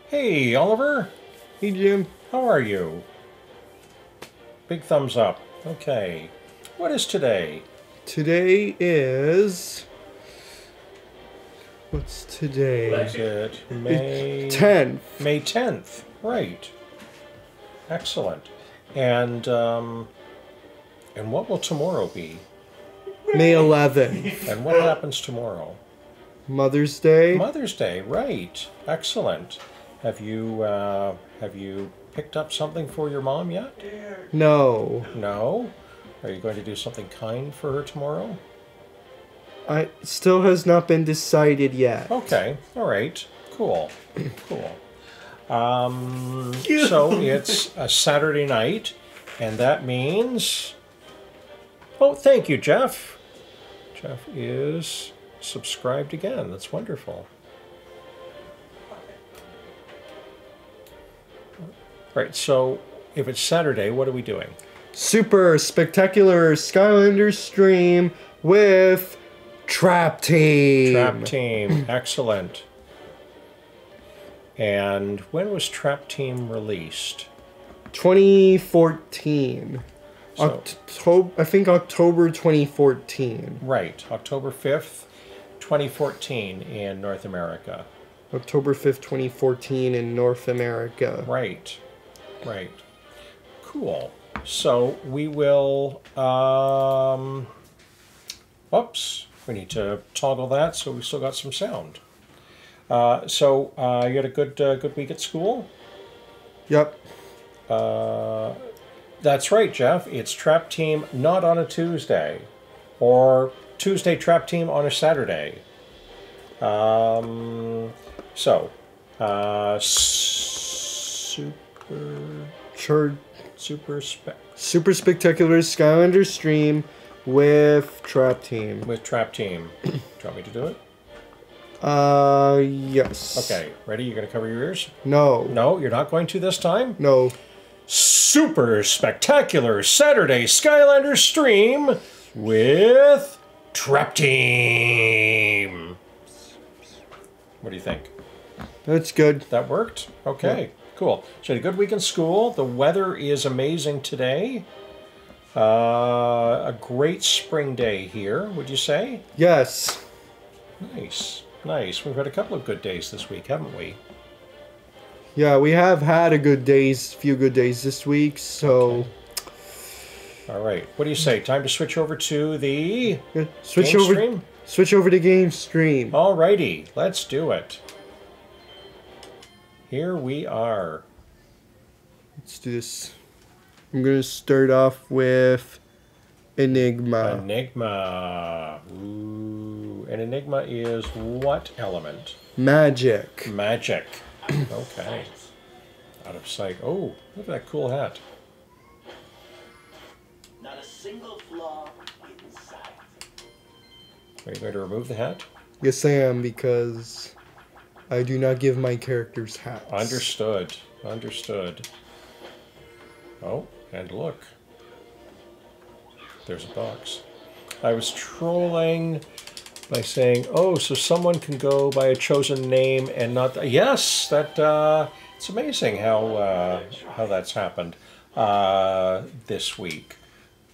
Hey, Oliver. Hey, Jim. How are you? Big thumbs up. Okay. What is today? Today is... What's today? Is it May... 10th. May 10th. Right. Excellent. And what will tomorrow be? May 11th. And what happens tomorrow? Mother's Day. Mother's Day. Right. Excellent. Have you picked up something for your mom yet? No. No? Are you going to do something kind for her tomorrow? It still has not been decided yet. Okay. All right. Cool. Cool. So it's a Saturday night, and that means... Oh, thank you, Jeff. Jeff is subscribed again. That's wonderful. Right, so if it's Saturday, what are we doing? Super spectacular Skylanders stream with Trap Team. Trap Team. Excellent. And when was Trap Team released? 2014. So, I think October 2014. right, October 5th, 2014 in North America. October 5th, 2014 in North America. Right, right. Cool. So we will, oops, we need to toggle that so we still got some sound. So you had a good week at school? Yep. That's right, Jeff. It's Trap Team not on a Tuesday, or Tuesday Trap Team on a Saturday. Super spectacular Skylanders stream with Trap Team. With Trap Team. Do you want me to do it? Yes. Okay, ready? You're going to cover your ears? No. No, you're not going to this time? No. Super spectacular Saturday Skylanders stream with Trap Team. What do you think? That's good. That worked? Okay, yeah. Cool. So you had a good week in school. The weather is amazing today. A great spring day here, would you say? Yes. Nice, nice. We've had a couple of good days this week, haven't we? Yeah, we have had few good days this week, so... Okay. All right. What do you say? Time to switch over to the switch over to game stream. All righty. Let's do it. Here we are. Let's do this. I'm going to start off with Enigma. Enigma. Ooh. An enigma is what element? Magic. Magic. Okay. Out of sight. Oh, look at that cool hat. Not a single flaw in sight. Are you going to remove the hat? Yes, I am, because I do not give my characters hats. Understood. Understood. Oh, and look. There's a box. I was trolling by saying, oh, so someone can go by a chosen name and not... Yes, that it's amazing how that's happened this week.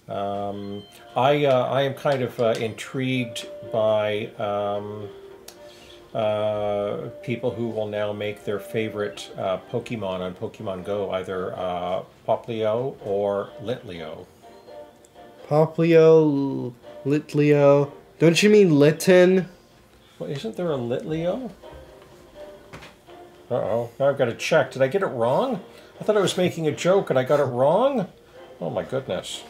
I am kind of intrigued by people who will now make their favorite Pokemon on Pokemon Go either Poplio or Litleo. Poplio, Litleo. Don't you mean Litten? Well, isn't there a Litleo? Uh-oh. Now I've got to check. Did I get it wrong? I thought I was making a joke and I got it wrong? Oh my goodness.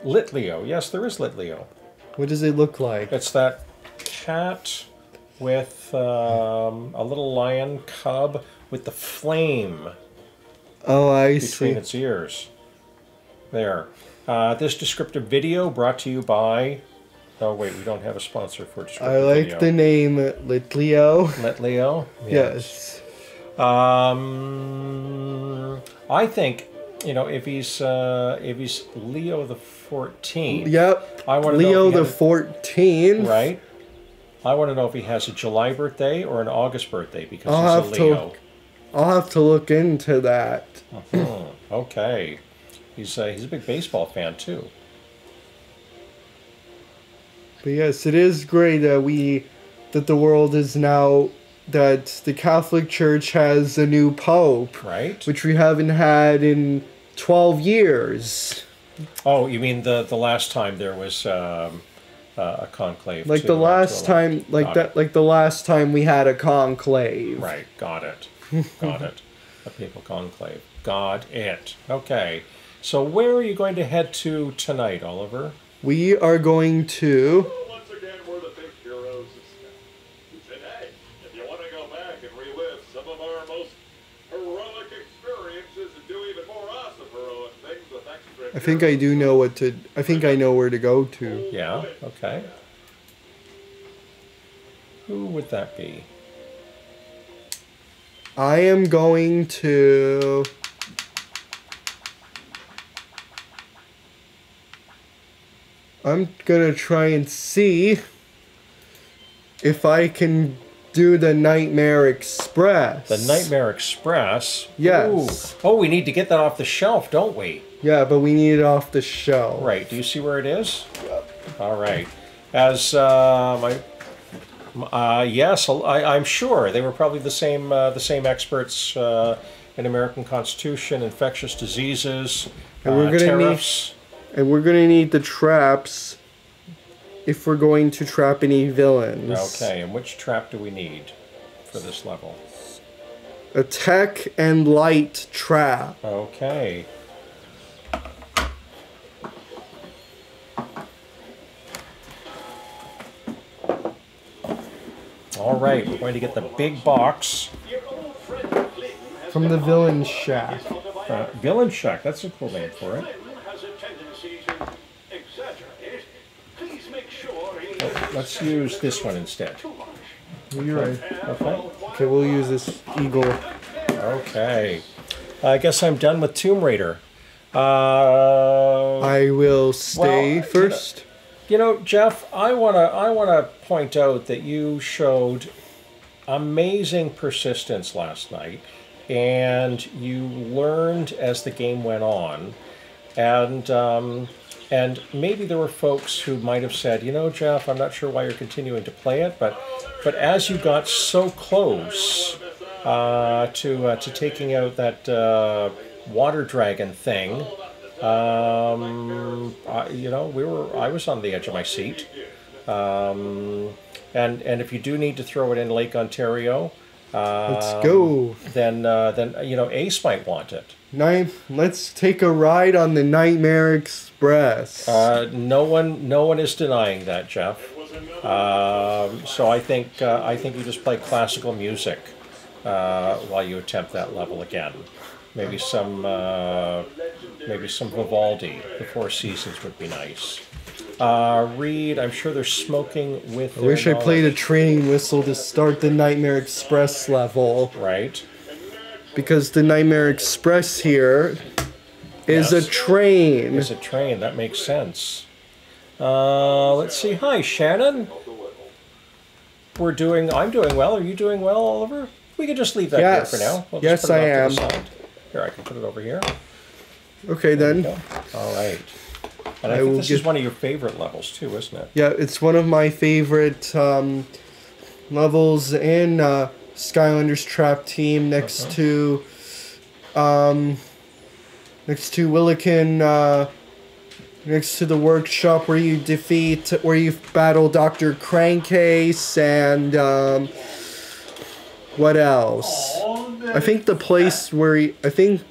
Litleo. Yes, there is Litleo. What does it look like? It's that cat with a little lion cub with the flame between its ears. There. This descriptive video brought to you by... Oh, wait, we don't have a sponsor for descriptive video. I like the name Litleo. Litleo? Yes. I think you know, if he's Leo the 14th. Yep. I want to Leo know the 14th. Right. I want to know if he has a July birthday or an August birthday because I'll he's a Leo. I'll have to look into that. Okay. He's a big baseball fan too. But yes, it is great that the world is now that the Catholic Church has a new pope, Right. which we haven't had in 12 years. Oh, you mean the last time there was a conclave? Like the last time, like the last time we had a conclave. Right. Got it. Got it. A papal conclave. Got it. Okay. So where are you going to head to tonight, Oliver? We are going to. Once again, we're the big heroes of Sky. Today, if you want to go back and relive some of our most heroic experiences and do even more awesome heroic things with extra. I think I do know what to. I think I know where to go to. Yeah. Okay. Who would that be? I am going to. I'm gonna try and see if I can do the Nightmare Express. The Nightmare Express? Yes. Ooh. Oh, we need to get that off the shelf, don't we? Yeah, but we need it off the shelf. Right. Do you see where it is? All right. As yes, I'm sure they were probably the same experts in American Constitution, infectious diseases, And we're gonna tariffs. And we're gonna need the traps if we're going to trap any villains. Okay, and which trap do we need for this level? A tech and light trap. Okay. All right, we're going to get the big box. From the villain shack. Villain Shack, that's a cool name for it. Let's use this one instead. You're right. Okay. Okay, we'll use this eagle. Okay. I guess I'm done with Tomb Raider. I will stay first. You know, Jeff, I wanna point out that you showed amazing persistence last night, and you learned as the game went on, and maybe there were folks who might have said, you know, Jeff, I'm not sure why you're continuing to play it, but as you got so close to taking out that water dragon thing, you know, I was on the edge of my seat, and if you do need to throw it in Lake Ontario, Let's go. Then you know, Ace might want it. Let's take a ride on the Nightmare Express. No one is denying that, Jeff. So I think you just play classical music while you attempt that level again. Maybe some Vivaldi. The Four Seasons would be nice. Reed, I'm sure they're smoking with. I wish I played a train whistle to start the Nightmare Express level. Right. Because the Nightmare Express here is a Yes. train. It's a train. That makes sense. Let's see. Hi, Shannon. I'm doing well. Are you doing well, Oliver? We can just leave that Yes. here for now. We'll Yes, just put it I off to the am. side. Here, I can put it over here. Okay There we then. go. All right. And I I think will this is get- one of your favorite levels too, isn't it? Yeah, it's one of my favorite levels in Skylanders Trap Team next to Willikin, next to the workshop where you battle Dr. Crankcase and what else? I think the place where I think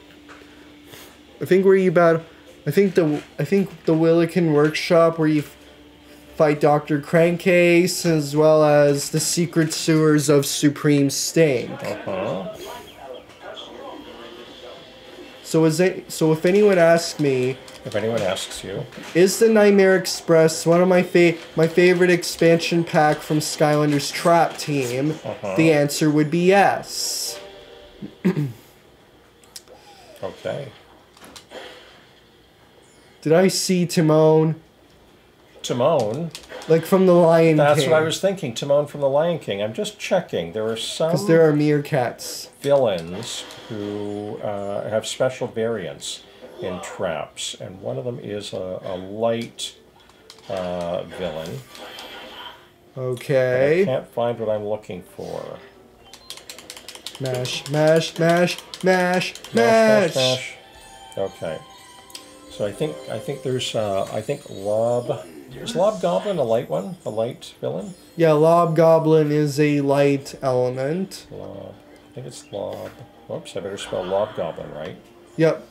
where you battle. I think the Willikin workshop where you fight Dr. Crankcase, as well as the secret sewers of Supreme Stink. So if anyone asks me, If anyone asks you. is the Nightmare Express one of my favorite expansion pack from Skylanders Trap Team, the answer would be yes. Okay. Did I see Timon? Timon. Like from the Lion King. That's what I was thinking. Timon from the Lion King. I'm just checking. There are some Because there are meerkats. villains who have special variants in traps, and one of them is a light villain. Okay. I can't find what I'm looking for. Mash, mash, mash, mash, Mash, mash. mash. Okay. So I think there's I think Lob. Is Lob Goblin a light one? A light villain? Yeah, Lob Goblin is a light element. Lob. I think it's Lob. Whoops, I better spell Lob Goblin right. Yep.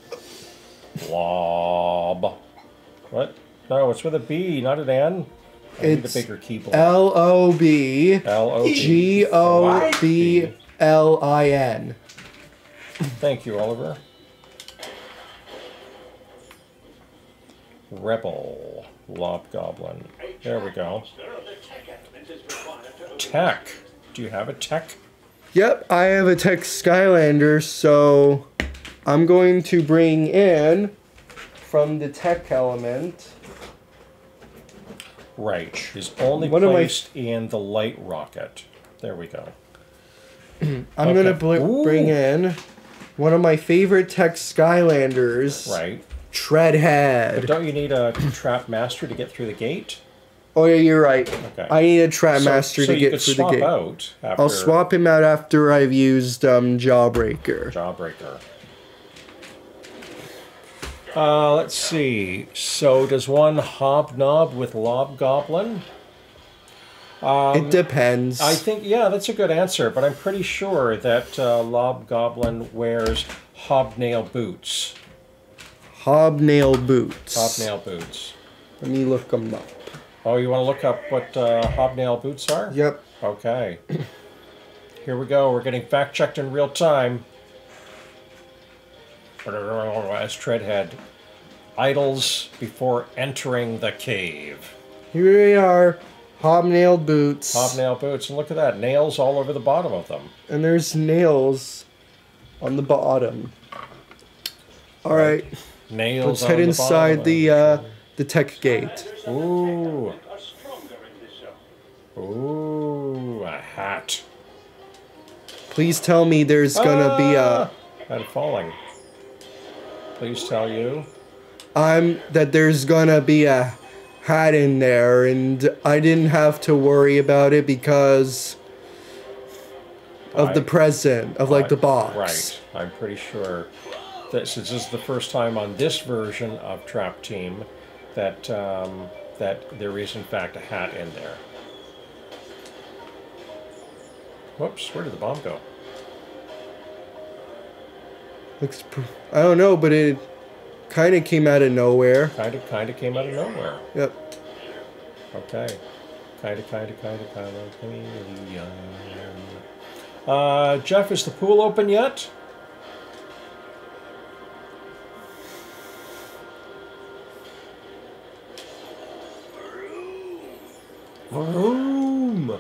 Lob. What? No, it's with a B, not an N. I need a It's bigger keyboard. L-O-B L-O-B. G-O-B-L-I-N. Thank you, Oliver. Rebel. Lob Goblin. There we go. Tech. Do you have a tech? Yep, I have a tech Skylander, so I'm going to bring in from the tech element. Right. Is only What am I- placed in the light rocket. There we go. I'm Okay. going to Ooh. bring in one of my favorite tech Skylanders. Right. Treadhead. But don't you need a trap master to get through the gate? Oh yeah, you're right. Okay. I need a trap master so to you get could through the swap gate. out after I'll swap him out after I've used Jawbreaker. Jawbreaker. Let's see. So does one hobnob with Lob Goblin? It depends. I think, yeah, that's a good answer, but I'm pretty sure that Lob Goblin wears hobnail boots. Hobnail boots. Hobnail boots. Let me look them up. Oh, you want to look up what hobnail boots are? Yep. Okay. Here we go. We're getting fact-checked in real time. As Treadhead idles before entering the cave. Here they are. Hobnail boots. Hobnail boots. And look at that. Nails all over the bottom of them. And there's nails on the bottom. All right. Nails Let's on head the inside bottom. the tech gate. Ooh. Ooh, a hat. Please tell me there's gonna be a I'm falling. Please tell you. that there's gonna be a hat in there, and I didn't have to worry about it because of the present of like the box. Right. I'm pretty sure that since this is the first time on this version of Trap Team that that there is in fact a hat in there. Whoops, where did the bomb go? I don't know, but it kind of came out of nowhere. Kind of came out of nowhere. Yep. Okay. Kind of. Jeff, is the pool open yet? Vroom!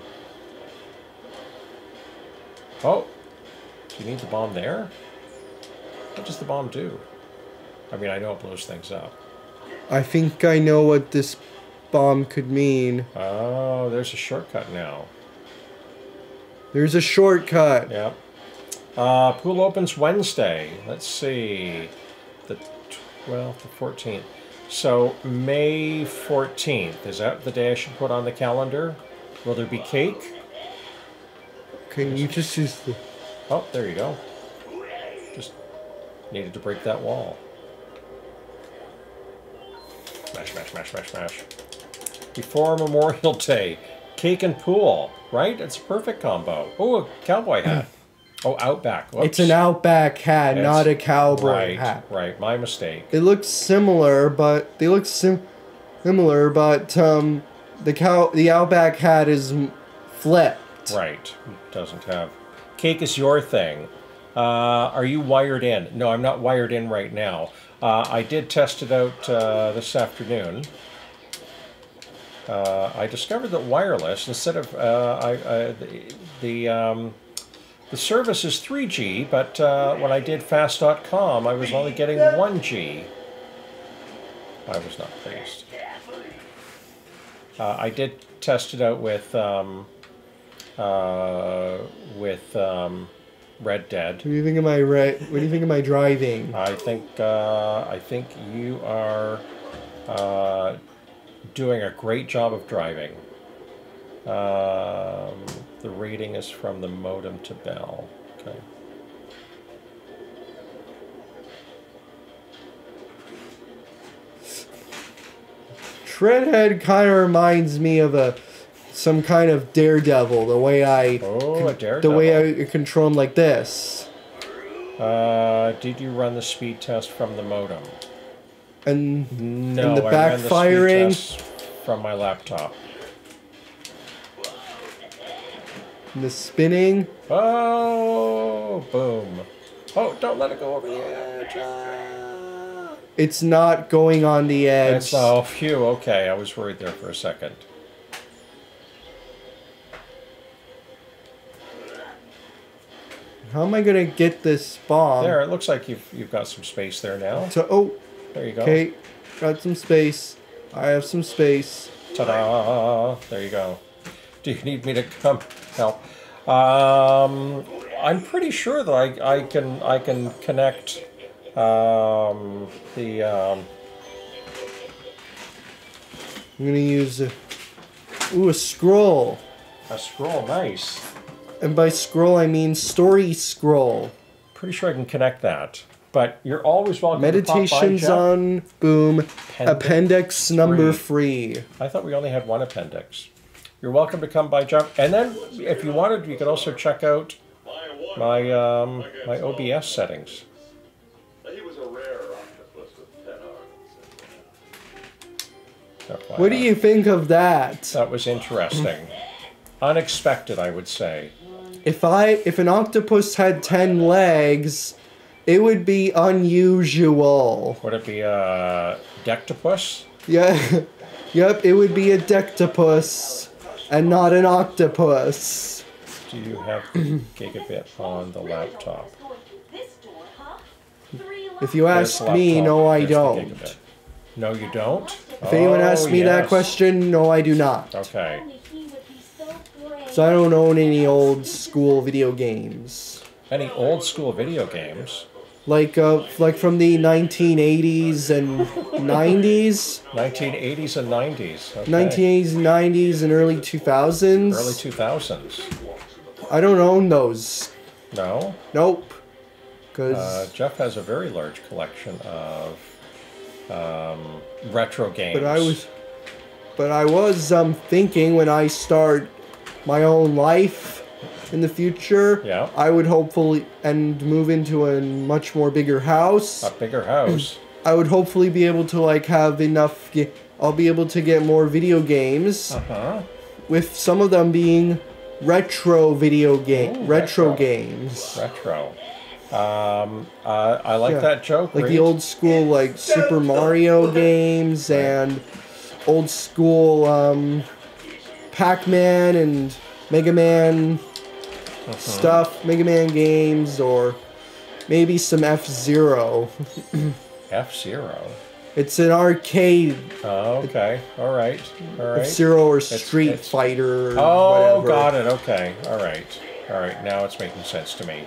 Oh, do you need the bomb there? What does the bomb do? I mean, I know it blows things up. I think I know what this bomb could mean. Oh, there's a shortcut now. There's a shortcut. Yep. Pool opens Wednesday. Let's see. The 12th, the 14th. So, May 14th. Is that the day I should put on the calendar? Will there be cake? Can you just use the... Oh, there you go. Just needed to break that wall. Smash, smash, smash, smash, smash. Before Memorial Day. Cake and pool, right? It's a perfect combo. Oh, a cowboy hat. Oh, Outback. Whoops. It's an Outback hat, not a cowboy hat. Right, my mistake. It looks similar, but the Outback hat is flipped. Right, it doesn't have. Cake is your thing. Are you wired in? No, I'm not wired in right now. I did test it out this afternoon. I discovered that wireless, instead of the service is 3G, but when I did fast.com, I was only getting 1G. I was not pleased. I did test it out with Red Dead. What do you think of my What do you think of my driving? I think you are doing a great job of driving. The rating is from the modem to Bell. Okay. Shredhead kind of reminds me of some kind of daredevil. The way I A daredevil. the way I control him like this. Did you run the speed test from the modem? And No, the I ran the backfiring? speed test from my laptop. And the spinning. Oh, boom. Oh, don't let it go over the edge. It's not going on the edge. Oh, phew, okay. I was worried there for a second. How am I gonna get this bomb? There, it looks like you've got some space there now. There you go. Okay, got some space. I have some space. Ta-da! There you go. Do you need me to come help? I'm pretty sure that I can connect I'm gonna use a scroll. a scroll. Nice. And by scroll I mean story scroll. Pretty sure I can connect that. But you're always welcome Meditations to pop by, Jeff. on boom. Appendix number 3. I thought we only had one appendix. You're welcome to come by, Jeff. And then, if you wanted, you could also check out my my OBS settings. He was a rare octopus with 10 arms. What do you think of that? That was interesting. Unexpected, I would say. If an octopus had 10 legs, it would be unusual. Would it be a dectopus? Yeah. Yep, it would be a dectopus and not an octopus. Do you have the gigabit on the laptop? If you ask There's me, laptop, no I there's the don't. gigabit. No, you don't? If anyone asks me that question, no I do not. Okay. So I don't own any old school video games. Any old school video games? Like from the 1980s and 90s? 1980s and 90s. Okay. 1980s and 90s and early 2000s? Early 2000s. I don't own those. No? Nope. Cause Jeff has a very large collection of retro games. but I was thinking when I start my own life in the future, Yeah. I would hopefully move into a much more bigger house. A bigger house. I would hopefully be able to like have enough. I'll be able to get more video games, Uh-huh. with some of them being retro retro. games. Retro. I like that joke. Like Reed. the old school like Super Mario games and old school Pac-Man and Mega Man stuff, Mega Man games, or maybe some F-Zero. F-Zero. It's an arcade Oh, okay. All right. All right. F-Zero or Street it's- Fighter or Oh, whatever. got it. Okay. All right. All right. Now it's making sense to me.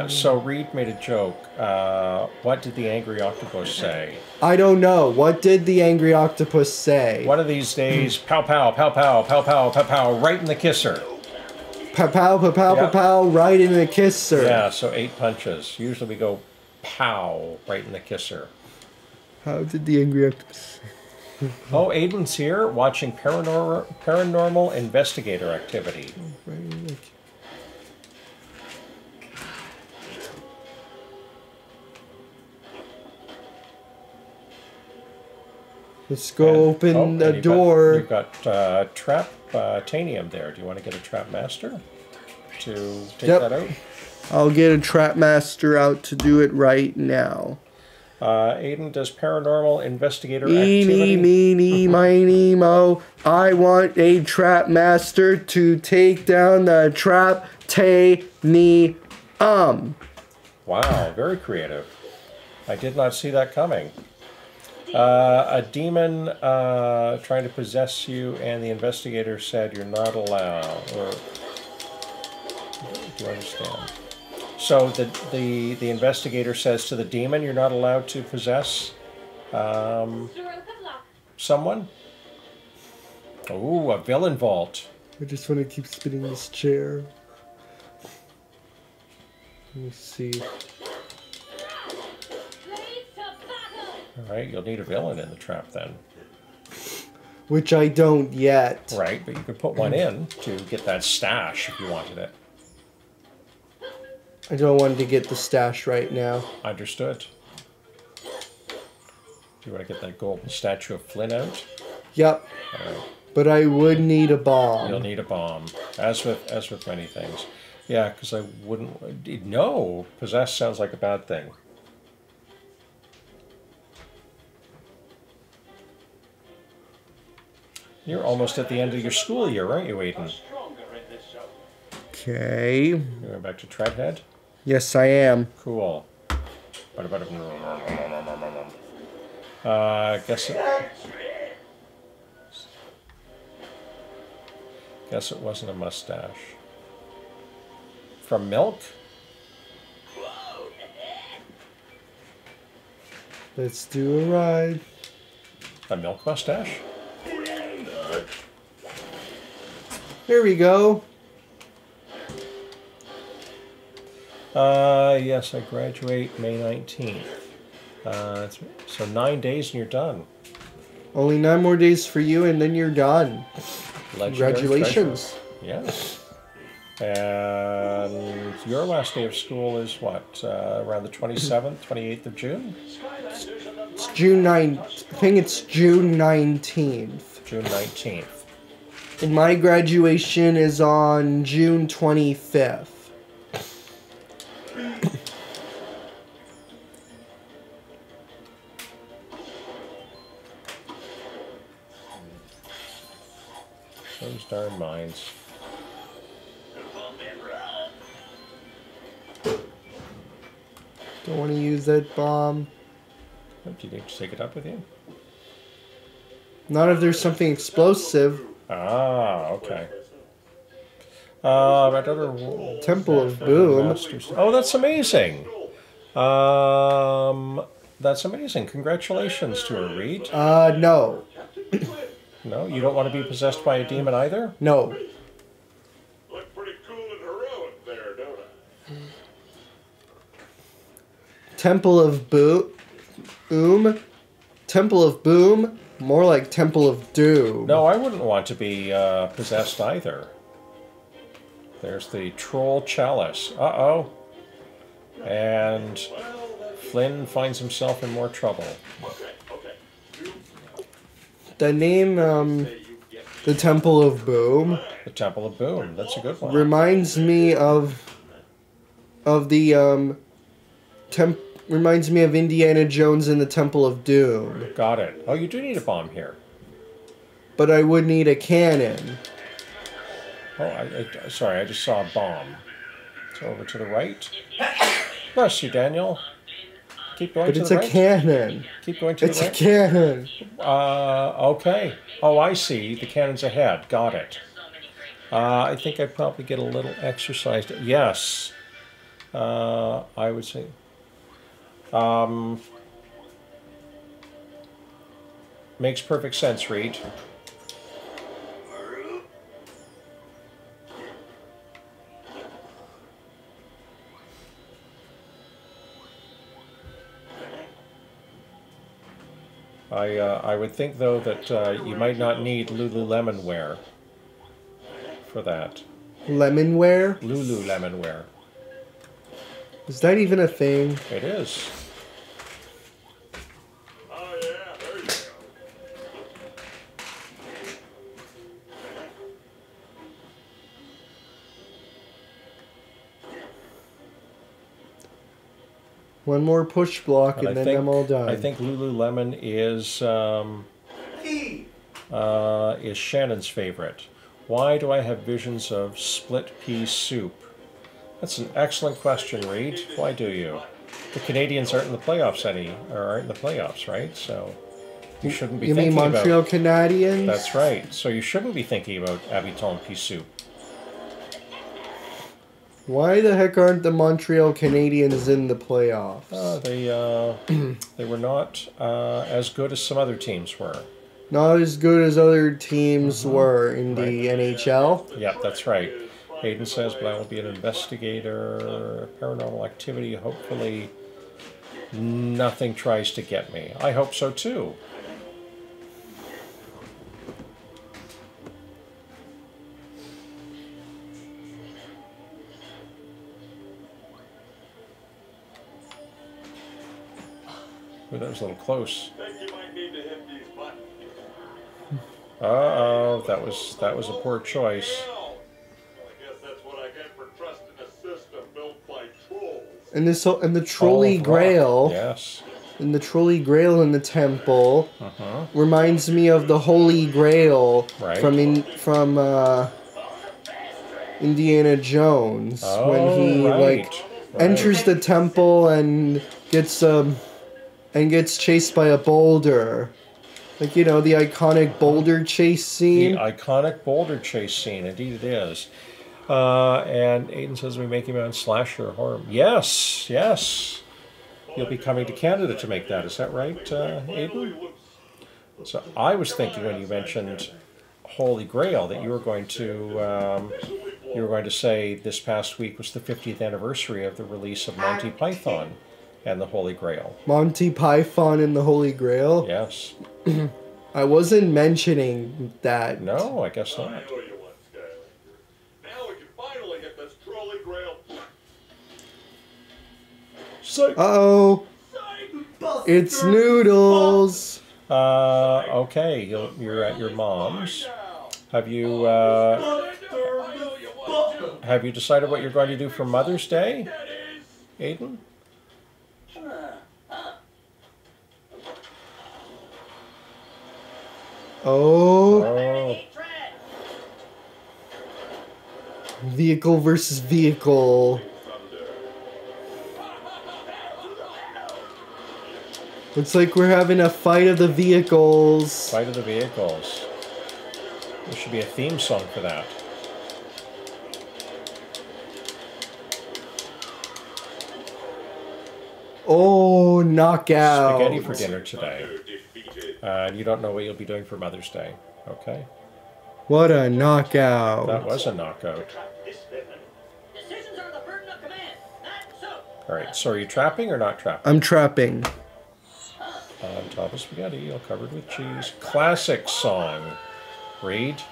So Reed made a joke. What did the angry octopus say? I don't know. What did the angry octopus say? One of these days, pow pow, pow pow, pow pow, pow pow, right in the kisser. Pa-pow, pa-pow, Yeah. pa-pow, right in the kisser. Yeah, so 8 punches. Usually we go pow, right in the kisser. How did the angry octopus... Oh, Aiden's here watching paranormal investigator activity. Right in the... Let's go open the and door. You've got trap tanium there. Do you want to get a trap master to take Yep. that out? I'll get a trap master out to do it right now. Aiden does paranormal investigator Eeny, activity. meeny, miny, mo. I want a trap master to take down the trap tanium. Wow, very creative. I did not see that coming. A demon trying to possess you, and the investigator said you're not allowed. Or do you understand? So the investigator says to the demon, you're not allowed to possess someone. Oh, a villain vault. I just want to keep spinning this chair. Let me see. All right, you'll need a villain in the trap then. Which I don't yet. Right, but you could put one in to get that stash if you wanted it. I don't want to get the stash right now. Understood. Do you want to get that golden statue of Flynn out? Yep. All right. But I would need a bomb. You'll need a bomb, as with many things. Yeah, because I wouldn't. No, possess sounds like a bad thing. You're almost at the end of your school year, aren't you, Aiden? Okay. You're going back to Treadhead? Yes, I am. Cool. Guess it wasn't a mustache. From Milk? Let's do a ride. A milk mustache? Here we go. Yes, I graduate May 19th. So 9 days and you're done. Only 9 more days for you and then you're done. Legendary Congratulations. treasure. Yes. And your last day of school is what? Around the 27th, 28th of June? It's June 9th. I think it's June 19th. June 19th. And my graduation is on June 25th. Those darn mines. Don't want to use that bomb. Oh, do you need to take it up with you? Not if there's something explosive. Ah, okay. That other Temple of Boom. Oh, that's amazing. That's amazing. Congratulations to her, Reed. No. No, you don't want to be possessed by a demon either? No. Look pretty cool and heroic there, don't I? Temple of Boom. Temple of Boom. More like Temple of Doom. No, I wouldn't want to be possessed either. There's the Troll Chalice. Uh-oh. And Flynn finds himself in more trouble. The name, the Temple of Boom, The Temple of Boom. That's a good one. reminds me of the, reminds me of Indiana Jones and the Temple of Doom. Got it. Oh, you do need a bomb here. But I would need a cannon. Oh, sorry, I just saw a bomb. It's over to the right. Bless you, Daniel. Keep going But to it's the a right. cannon. Keep going to It's the a right. cannon. Okay. Oh, I see. The cannon's ahead. Got it. I think I'd probably get a little exercise. Yes. I would say. Makes perfect sense, Reed. I would think, though, that you might not need Lululemon wear for that. Lemonware? Lululemon wear. Is that even a thing? It is. Oh, yeah, there you go. One more push block and I then think, I'm all done. I think Lululemon is Shannon's favorite. Why do I have visions of split pea soup? That's an excellent question, Reed. Why do you? The Canadians aren't in the playoffs or aren't in the playoffs, right? So You shouldn't be You mean thinking Montreal about... Canadiens? That's right. So you shouldn't be thinking about Habitant Pissou. Why the heck aren't the Montreal Canadiens in the playoffs? They were not as good as some other teams were. Not as good as other teams were in the NHL. Yeah, that's right. Hayden says, but I will be an investigator, paranormal activity. Hopefully nothing tries to get me. I hope so too. Ooh, that was a little close. Think you might need to hit these buttons. Uh-oh, that was a poor choice. Well, I guess that's what I get for trusting a system built by trolls. And the Trolley Oh, Grail, yes. and the Trolley Grail in the temple reminds me of the Holy Grail Right. from Indiana Jones Oh, when he right. enters the temple and gets chased by a boulder. Like, you know, the iconic boulder chase The scene. iconic boulder chase scene, indeed it is. And Aiden says we make him on slasher horror. Yes, yes. You'll be coming to Canada to make that. Is that right, Aiden? So I was thinking when you mentioned Holy Grail that you were going to say this past week was the 50th anniversary of the release of Monty Python and the Holy Grail. Monty Python and the Holy Grail. Yes. I wasn't mentioning that. No, I guess I not. know you want Skylanders. Now we can finally get this trolley grail. So, Uh-oh. It's Noodles. okay, you're at your mom's. Have you decided what you're going to do for Mother's Day, Aiden? Oh. Oh, Vehicle versus vehicle. Looks like we're having a fight of the vehicles. Fight of the Vehicles. There should be a theme song for that. Oh, knockout. Spaghetti for dinner today. And you don't know what you'll be doing for Mother's Day. Okay. What a knockout. That was a knockout. Decisions are the burden of command, not so. Alright, so are you trapping or not trapping? I'm trapping. On top of spaghetti, all covered with cheese. Classic song. Read.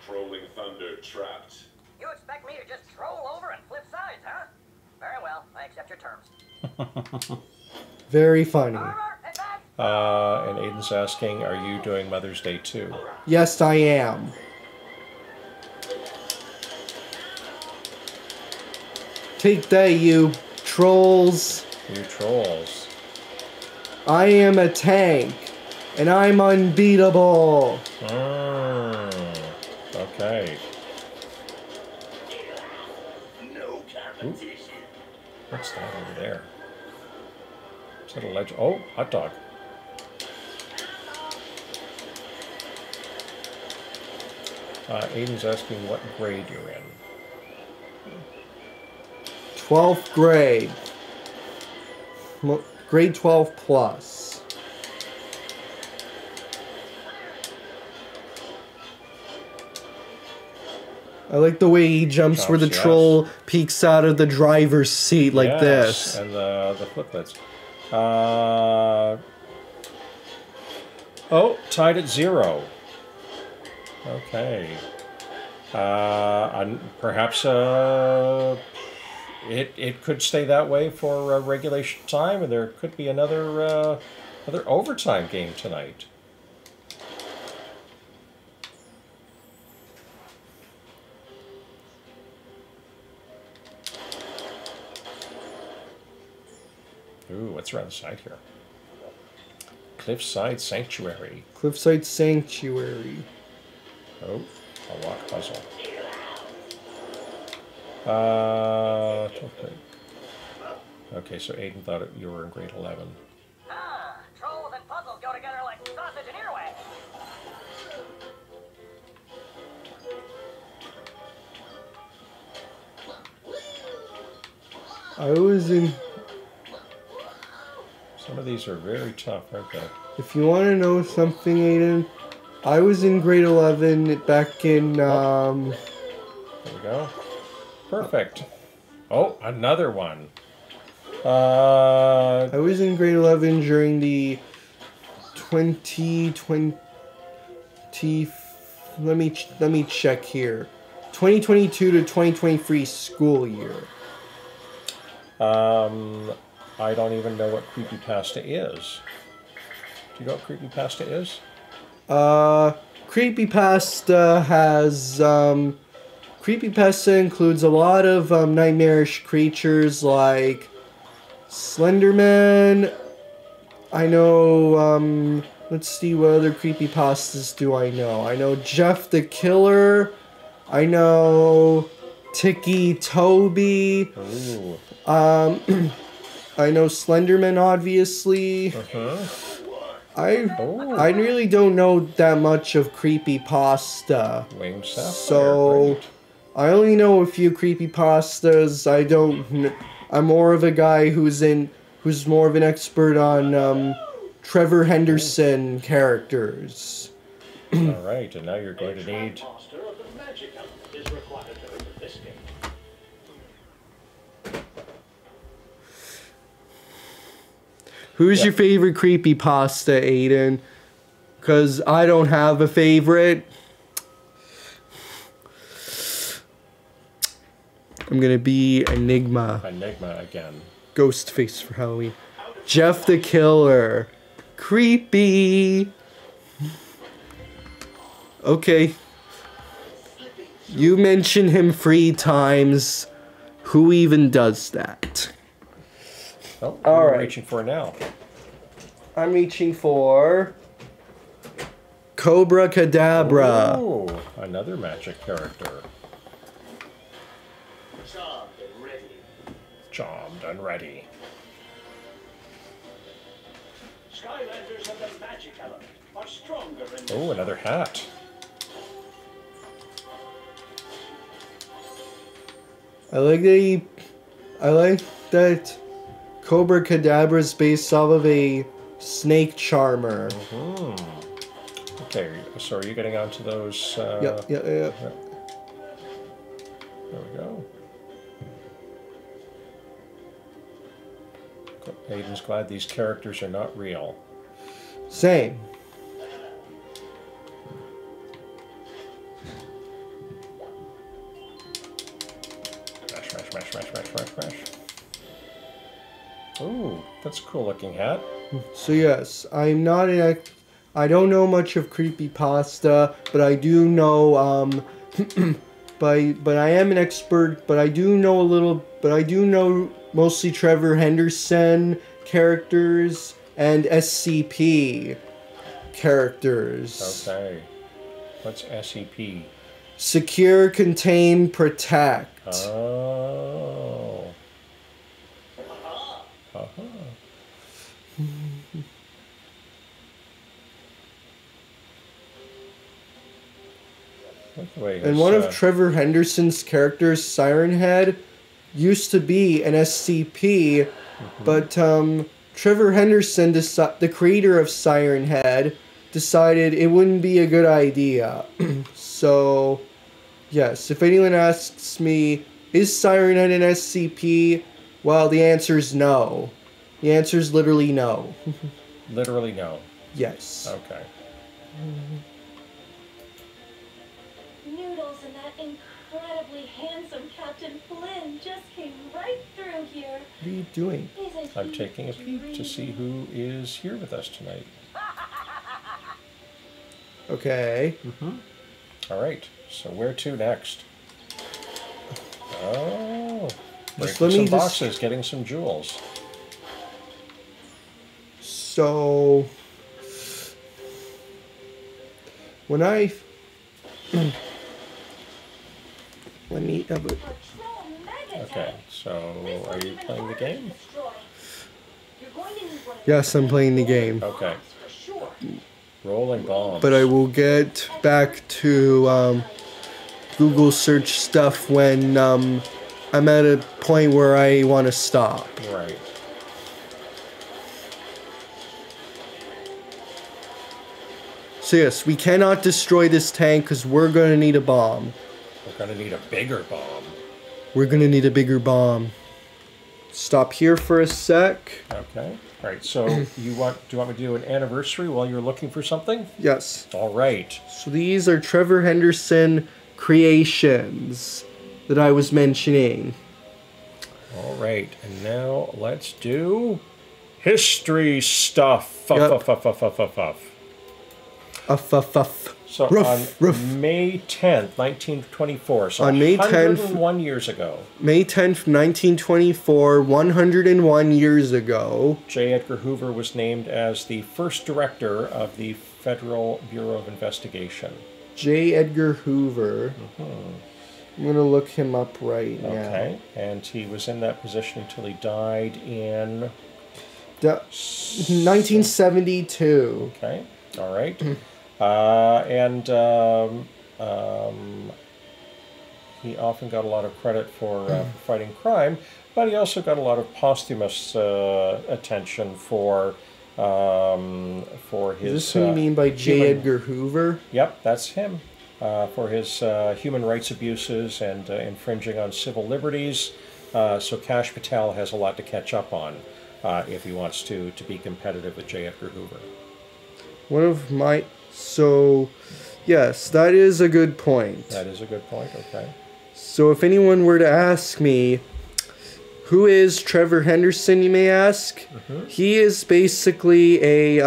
Trolling thunder trapped. You expect me to just troll over and flip sides, huh? Very well, I accept your terms. Very funny. And Aiden's asking, are you doing Mother's Day too? Yes, I am. Take that, you trolls. You trolls. I am a tank, and I'm unbeatable. Okay. No competition. What's that over there? Is that a ledge? Oh, hot dog. Aiden's asking what grade you're in. 12th grade. Grade 12 plus. I like the way he jumps where the Yes. troll peeks out of the driver's seat like Yes, this. and the fliplets. Oh, tied at 0. Okay. And perhaps it could stay that way for regulation time, and there could be another overtime game tonight. Ooh, what's around the side here? Cliffside Sanctuary. Cliffside Sanctuary. Oh, a walk puzzle. Okay. Okay, so Aiden thought you were in grade 11. Ah, trolls and puzzles go together like sausage and earwax. I was in. Some of these are very tough, aren't they? If you want to know something, Aiden, I was in grade 11 back in. There we go. Perfect. Oh, another one. I was in grade 11 during the 2020. Let me check here. 2022 to 2023 school year. I don't even know what creepypasta is. Do you know what creepypasta is? Creepypasta has creepypasta includes a lot of nightmarish creatures like Slenderman. I know let's see, what other creepypastas do I know? I know Jeff the Killer. I know Tiki Toby. Ooh. I know Slenderman, obviously. I really don't know that much of creepypasta. Winged Sapphire. So right. I only know a few creepypastas. I'm more of a guy who's more of an expert on Trevor Henderson characters. All right, and now you're going to need. Master of the magic element is required to open this gate. Who's your favorite creepypasta, Aiden? Because I don't have a favorite. I'm gonna be Enigma. Enigma again. Ghostface for Halloween. Jeff the Killer. Creepy. Okay. You mention him 3 times. Who even does that? Oh, what All are you right. reaching for now? I'm reaching for Cobra Kadabra. Oh, another magic character. Charmed and ready. Charmed and ready. Skylanders of the magic element are stronger in this. Oh, another hat. I like that Cobra Kadabra is based off of a snake charmer. Okay, so are you getting onto those? Yeah. There we go. Aiden's glad these characters are not real. Same. Smash. Ooh, that's a cool looking hat. So yes, I don't know much of creepypasta, but I do know but I am an expert, but I do know mostly Trevor Henderson characters and SCP characters. Okay. What's SCP? Secure, Contain, Protect. Oh. Uh-huh. Wait, And one of Trevor Henderson's characters, Siren Head, used to be an SCP, but Trevor Henderson, the creator of Siren Head, decided it wouldn't be a good idea. So, yes, if anyone asks me, is Siren Head an SCP? Well, the answer is no. The answer is literally no. Literally no. Yes. Okay. Noodles and that incredibly handsome Captain Flynn just came right through here. What are you doing? He's a I'm taking a peek to see who is here with us tonight. Okay. All right. So where to next? Oh, Just breaking let some me boxes, getting some jewels. So, when I let me have a, troll Okay, so are you playing the game? Yes, I'm playing the game. Okay. Rolling bombs. But I will get back to Google search stuff when I'm at a point where I want to stop. Right. So yes, we cannot destroy this tank because we're going to need a bomb. We're going to need a bigger bomb. We're going to need a bigger bomb. Stop here for a sec. Okay. All right. So do you want me to do an anniversary while you're looking for something? Yes. All right. So these are Trevor Henderson creations that I was mentioning. All right. And now let's do history stuff. Yep. So on May 10th, 1924, so on May 10th, 101 years ago. May 10th, 1924, 101 years ago. J. Edgar Hoover was named as the first director of the Federal Bureau of Investigation. J. Edgar Hoover. I'm going to look him up right now. Okay, and he was in that position until he died in... 1972. Okay, all right. He often got a lot of credit for fighting crime, but he also got a lot of posthumous attention for his... Is this what you mean by J. Edgar Hoover? Yep, that's him. For his human rights abuses and infringing on civil liberties. So Kash Patel has a lot to catch up on if he wants to be competitive with J. Edgar Hoover. One of my... So, yes, that is a good point. That is a good point, okay. So if anyone were to ask me, who is Trevor Henderson, you may ask? He is basically he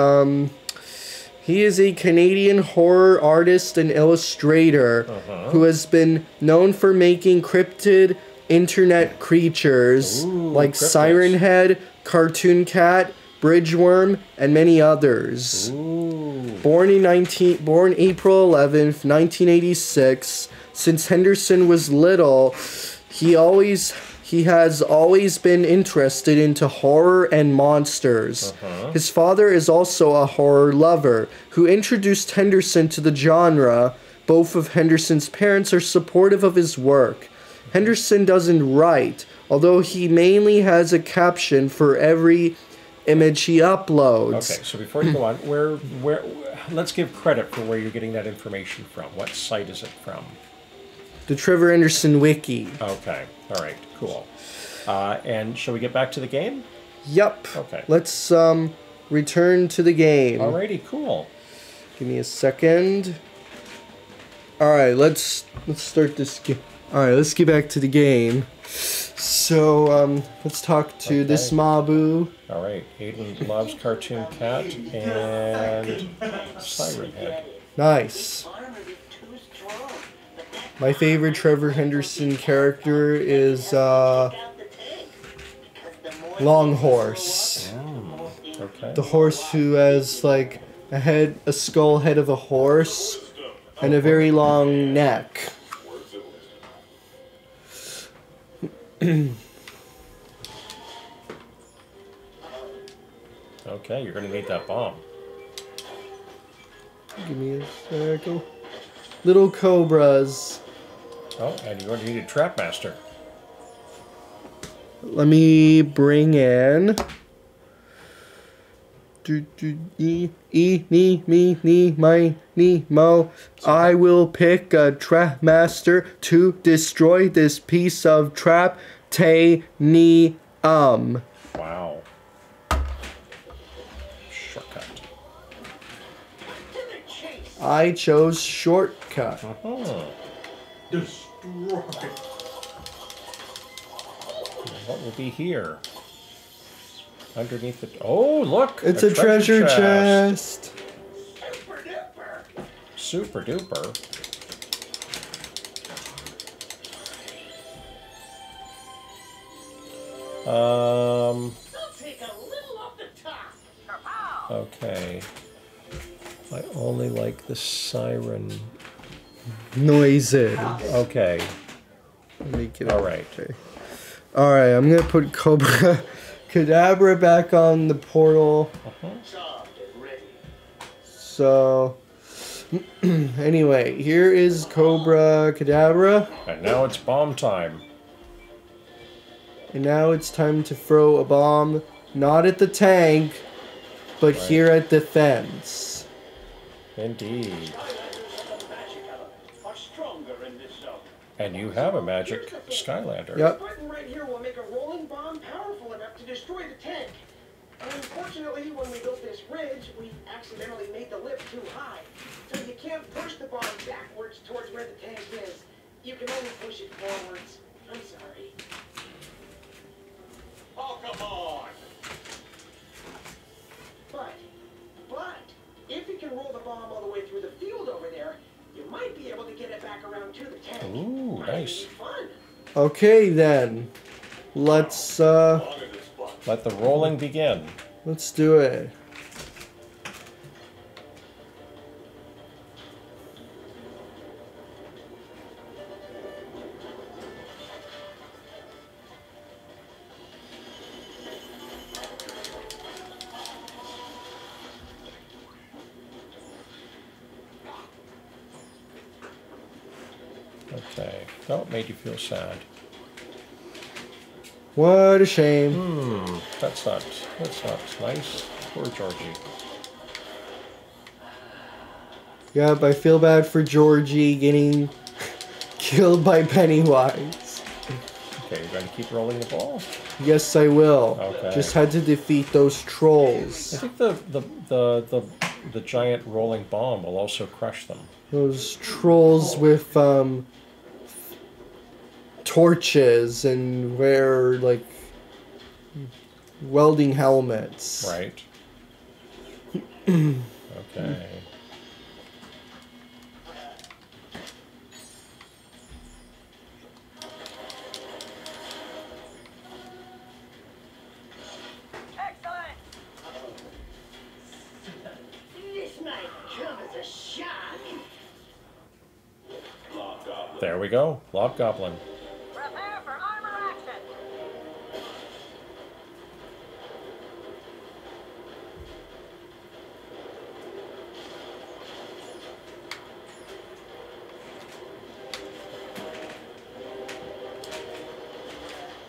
is a Canadian horror artist and illustrator who has been known for making cryptid internet creatures like cryptids. Siren Head, Cartoon Cat, Bridgeworm, and many others. Born April 11th, 1986. Since Henderson was little, he has always been interested into horror and monsters. His father is also a horror lover who introduced Henderson to the genre. Both of Henderson's parents are supportive of his work. Henderson doesn't write, although he mainly has a caption for every image he uploads. Okay, so before you go on, where let's give credit for where you're getting that information from. What site is it from? The Trevor Henderson Wiki. Okay, all right, cool. And shall we get back to the game? Yep. Okay. Let's return to the game. Alrighty, cool. Give me a second. All right, let's start this game. All right, let's get back to the game. So let's talk to this Mabu. All right, Aiden loves Cartoon Cat and Siren Head. Nice. My favorite Trevor Henderson character is Longhorse. Okay. The horse who has like a skull head of a horse and a very long neck. Okay, you're going to need that bomb. Give me a second. Little cobras. Oh, and you're going to need a Trap Master. Let me bring in. Mo. I will pick a trap master to destroy this piece of trap. Wow. Shortcut. I chose shortcut. Destroy. What will be here? Underneath the... Oh, look! It's a treasure chest. Super duper. I'll take a little off the top. Okay. I only like the siren. Noises. Okay. Let me get All right. Okay. Alright, I'm gonna put Cobra Kadabra back on the portal. Charmed and ready. So, anyway, here is Cobra Kadabra. And now it's bomb time. And now it's time to throw a bomb, not at the tank, but Right. here at the fence. Indeed. Skylanders of the magic element are stronger in this zone. And you have a magic Skylander. Yep. This button right here will make a rolling bomb powerful enough to destroy the tank. Unfortunately, when we built this bridge, we accidentally made the lift too high. So you can't push the bomb backwards towards where the tank is. You can only push it forwards. I'm sorry. Oh, come on! But, if you can roll the bomb all the way through the field over there, you might be able to get it back around to the tank. Ooh, Might nice. be fun. Okay then. Let's Let the rolling begin. let's do it. Okay. Oh, it made you feel sad. What a shame. That's not nice. Poor Georgie. Yep, I feel bad for Georgie getting killed by Pennywise. Okay, you're going to keep rolling the ball? Yes, I will. Okay. Just had to defeat those I trolls. think the giant rolling bomb will also crush them. Those trolls with torches and wear like welding helmets. Right. Okay. Excellent! This might come as a shock. There we go. Lob Goblin. Prepare for armor action!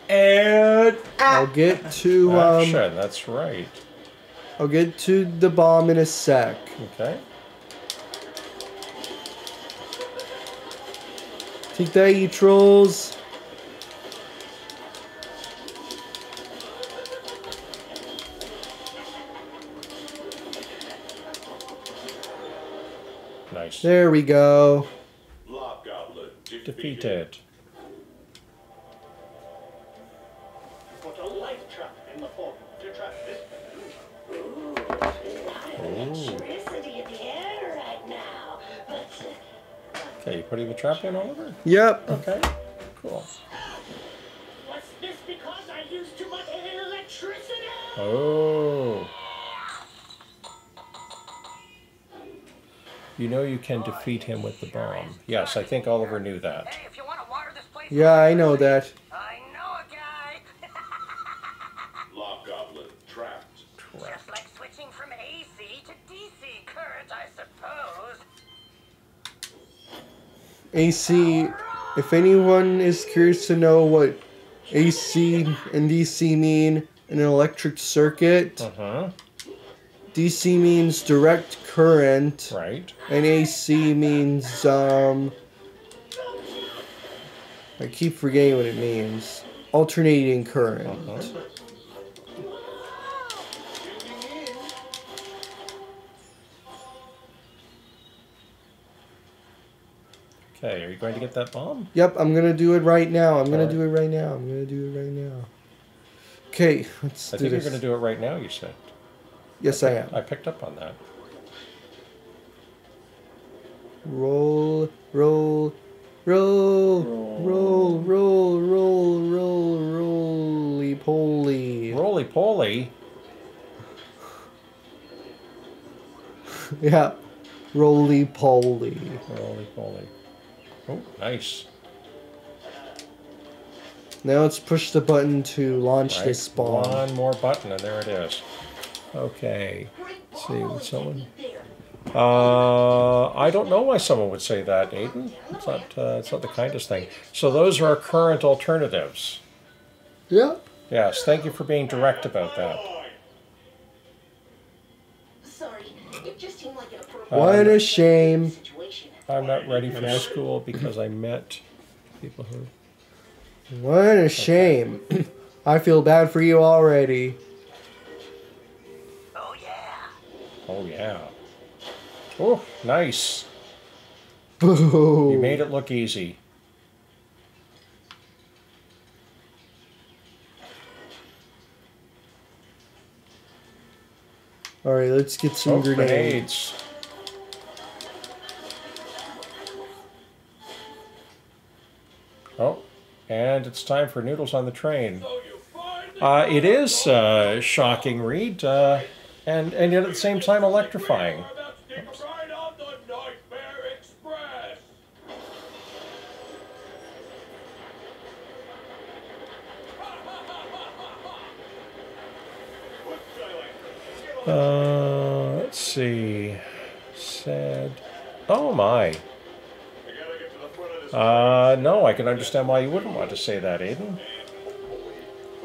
And I'll get to action. That's right. I'll get to the bomb in a sec. Okay. Take that, you trolls. Nice. There we go. Goblin Defeated. Put a life trap in the portal to trap this. Electricity in the air right now. But Okay, you putting the trap in, Oliver? Yep. Okay. Cool. What's this because I used too much electricity? Oh. You know you can defeat him with the bomb. Yes, I think Oliver knew that. Hey, if you want to water this place... Yeah, I know that. I know a guy! Goblin trapped. Just like switching from AC to DC current, I suppose. AC, if anyone is curious to know what AC and DC mean in an electric circuit, Uh-huh. DC means direct current, Right. and AC means, I keep forgetting what it means. Alternating current. Okay, are you going to get that bomb? Yep, I'm gonna do it right now. I'm gonna Alright. do it right now. I'm gonna do it right now. Okay, let's I do think you're this. going to do it right now, you said. Yes, I am. I picked up on that. Roll, roll, roll, roll, roll, roll, roll, roly poly. Roly-poly. Yeah, roly poly. Roly-poly. Oh, nice. Now let's push the button to launch Right. this bomb. One more button, and there it is. Okay. Let's see, would someone... I don't know why someone would say that, Aiden. It's not the kindest thing. So those are our current alternatives. Yeah. Yes, thank you for being direct about that. Sorry, it just seemed like an appropriate What a shame. situation. I'm not ready for school because I met people who... What a shame. I feel bad for you already. Oh, yeah. Oh, yeah. Oh, nice. Boo. You made it look easy. Alright, let's get some Oh, grenades. grenades. Oh, and it's time for noodles on the train. It is shocking, Reed, and yet at the same time electrifying. Oops. Right on the Nightmare Express. Let's see. Said. Oh my. I gotta get to the front of this. No, I can understand why you wouldn't want to say that, Aiden.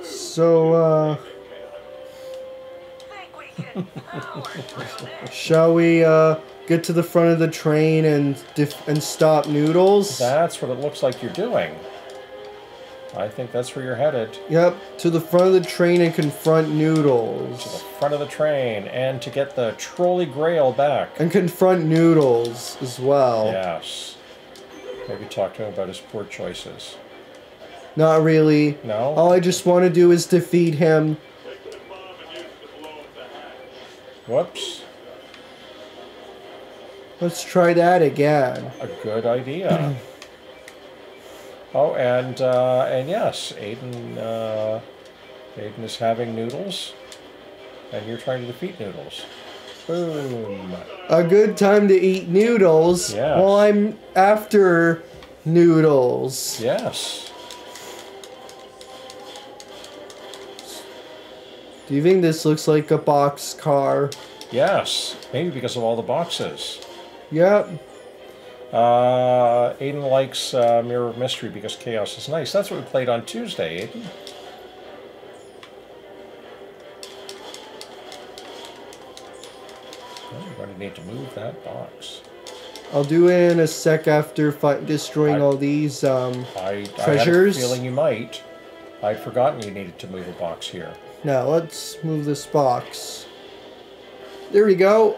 So, Think we can power through this? shall we get to the front of the train and stop Noodles? That's what it looks like you're doing. I think that's where you're headed. Yep, to the front of the train and confront To the Noodles. front of the train, and to get the trolley grail back. And confront Noodles as well. Yes. Maybe talk to him about his poor choices. Not really. No? All I just want to do is defeat him. Take the bomb and use it to blow up the hatch. Whoops. Let's try that again. A good idea. Oh, and yes, Aiden is having noodles, and you're trying to defeat noodles. Boom. A good time to eat noodles Yes. while I'm after Noodles. Yes. Do you think this looks like a box car? Yes. Maybe because of all the boxes. Yep. Aiden likes Mirror of Mystery because chaos is nice. That's what we played on Tuesday, Aiden. Well, you're going to need to move that box. I'll do it in a sec after destroying I- all these I had a treasures. feeling you might. I'd forgotten you needed to move a box here. Now let's move this box. There we go.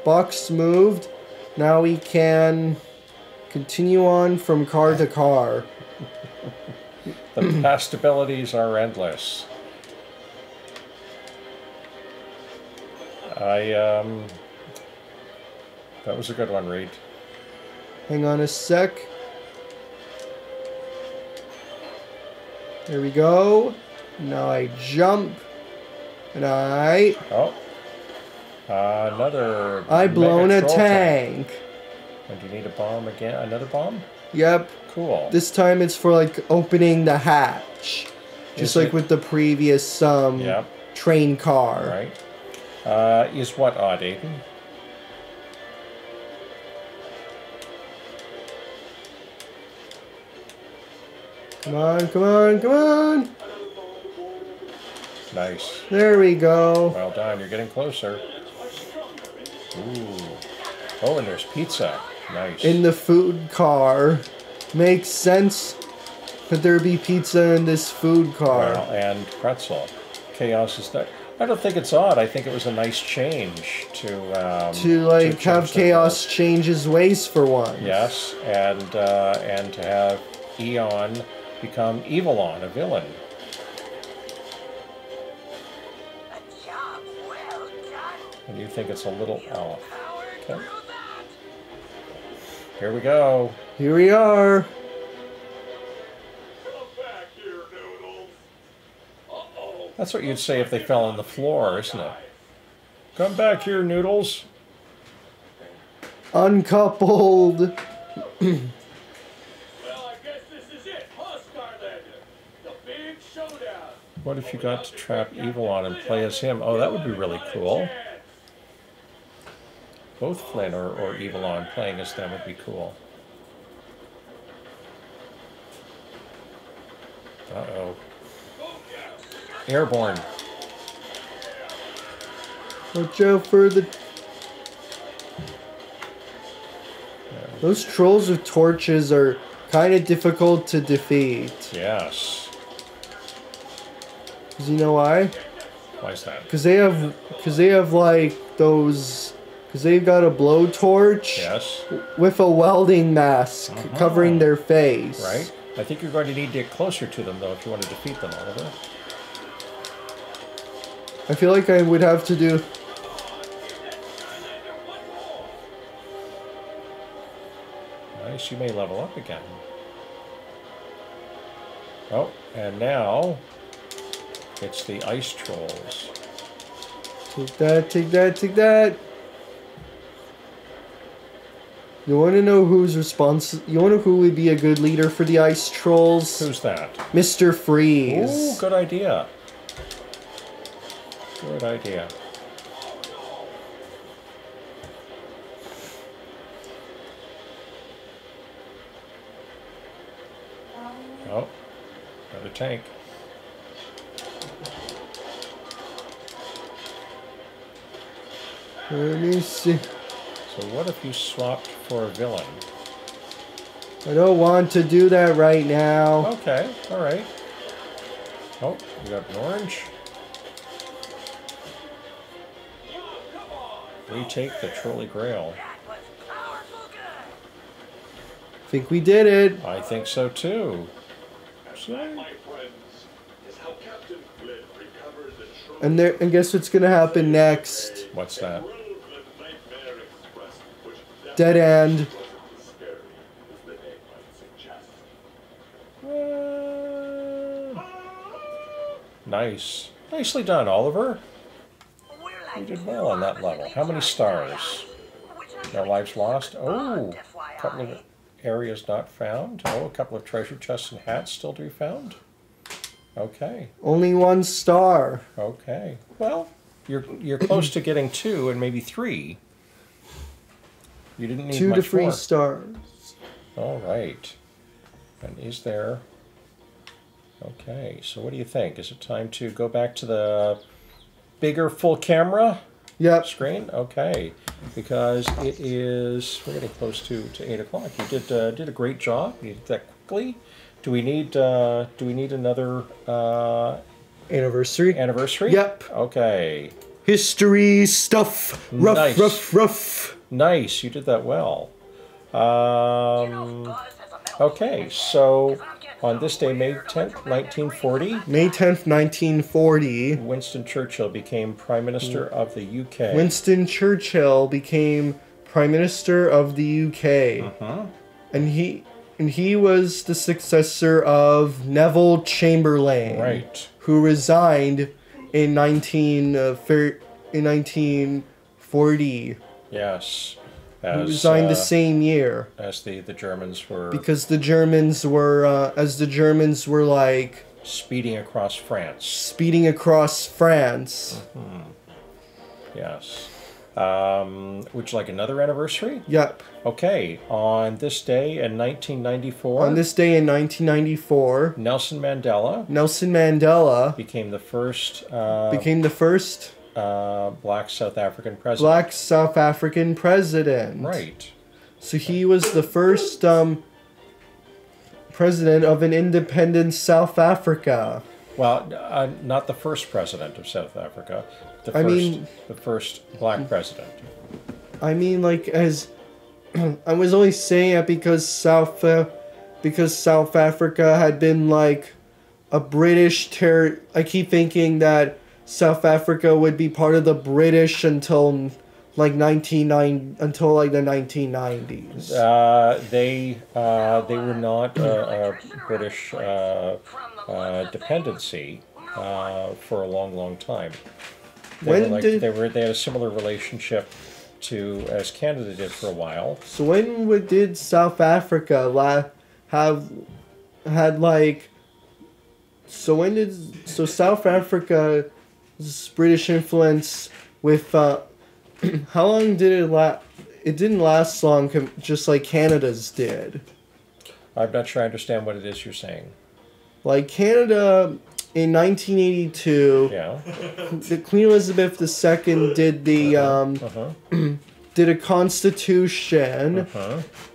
Box moved. Now we can continue on from car to car. The possibilities are endless. That was a good one, Reed. Hang on a sec. There we go. Now I jump. And I Another. blown a mega troll tank. And do you need a bomb again? Another bomb? Yep. Cool. This time it's for like opening the hatch. Just Is like it- with the previous Yep. train car. Right. Is what odd, Aiden? Come on, come on, come on. Nice. There we go. Well done. You're getting closer. Ooh. Oh, and there's pizza. Nice. In the food car. Makes sense that there be pizza in this food car. Well, and pretzel. Chaos is that. I don't think it's odd. I think it was a nice change to To like change have the Chaos rules. change his ways for once. Yes, and to have Eon become Evilon, a villain. A job well done. And you think it's a little off. Power Okay. through that. Here we go. Here we are. Come back here, Noodles. Uh-oh. That's what you'd say if they fell on the floor, isn't it? Come back here, Noodles. Uncoupled. Well, I guess this is it, huh, Skylander? The What if you got to trap Evilon and play as him? Oh, that would be really cool. Both Flynn or Evilon playing as them would be cool. Uh-oh. Airborne. Watch out for the... Those trolls with torches are kind of difficult to defeat. Yes. Cause you know why? Why is that? Cause they have like those. Cause they've got a blowtorch. Yes. With a welding mask covering their face. Right. I think you're going to need to get closer to them though if you want to defeat them, Oliver. I feel like I would have to do. Nice. You may level up again. Oh, and now it's the ice trolls. Take that, take that, take that. You want to know who's responsible? You want to know who would be a good leader for the ice trolls? Who's that? Mr. Freeze. Ooh, good idea. Good idea. Oh, another tank. Let me see. So what if you swapped for a villain? I don't want to do that right now. Okay, all right. Oh, you got an orange. Retake the Trolley Grail. That was powerful good. I think we did it. I think so too. That, my friends, is how Captain Flynn recovered the true And guess what's gonna happen next? What's that? Road the Nightmare Express, which Dead end. wasn't as scary as the name might suggest. Nice. Nicely done, Oliver. We're like You did well on that level. How many stars? No lives lost? Oh, a couple of areas not found. Oh, a couple of treasure chests and hats still to be found. Okay, Only 1 star. okay. Well, you're close to getting 2 and maybe 3. You didn't need 2 to much 3 more. stars. All right. And is there... Okay, so what do you think? Is it time to go back to the bigger full camera Yep. screen? Okay, because it is... We're getting close to 8 o'clock. You did a great job. You did that quickly. Do we need another Anniversary. anniversary? Yep. Okay. History stuff. Rough, Nice. rough. Nice. You did that well. Okay, so on this day, May 10th, 1940, May 10th, 1940, Winston Churchill became Prime Minister of the UK. Winston Churchill became Prime Minister of the UK. And he was the successor of Neville Chamberlain. Right. Who resigned in 1940. Yes. He As, resigned the same year. as the Germans were Because the Germans were, like speeding across France. speeding across France. Yes. Would you like another anniversary? Yep. Okay. On this day in 1994, On this day in 1994, Nelson Mandela Nelson Mandela became the first became the first black South African president. black South African president. Right. So he was the first president of an independent South Africa. Well, not the first president of South Africa. The first black president. I mean, like, as I was only saying it because South Africa had been like a British I keep thinking that South Africa would be part of the British until like the 1990s. They were not a British dependency for a long time. They had a similar relationship to as Canada did for a while. So did South Africa So South Africa's British influence with how long did it last? It didn't last long, just like Canada's did. I'm not sure I understand what it is you're saying. Like Canada in 1982, Yeah. the Queen Elizabeth II did the did a constitution